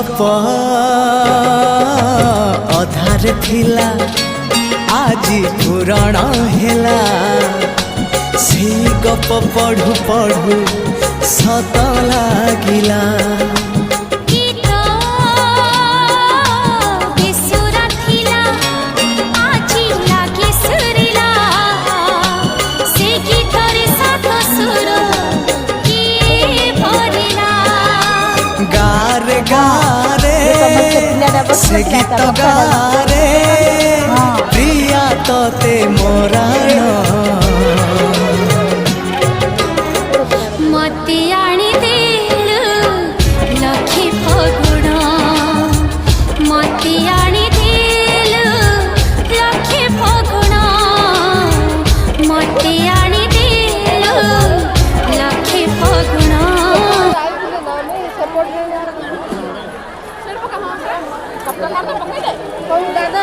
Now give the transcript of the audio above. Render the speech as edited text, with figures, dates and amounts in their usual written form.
गप अधार थिला आज पुराण हेला से गप पढ़ु पढ़ु सत लागिला गारे गारे से गीत गारे प्रिया तोते मोराण मती आनी देलु लखी फगुण मती आनी देलु लखी फगुण मती आनी देलु लखी फगुण दादा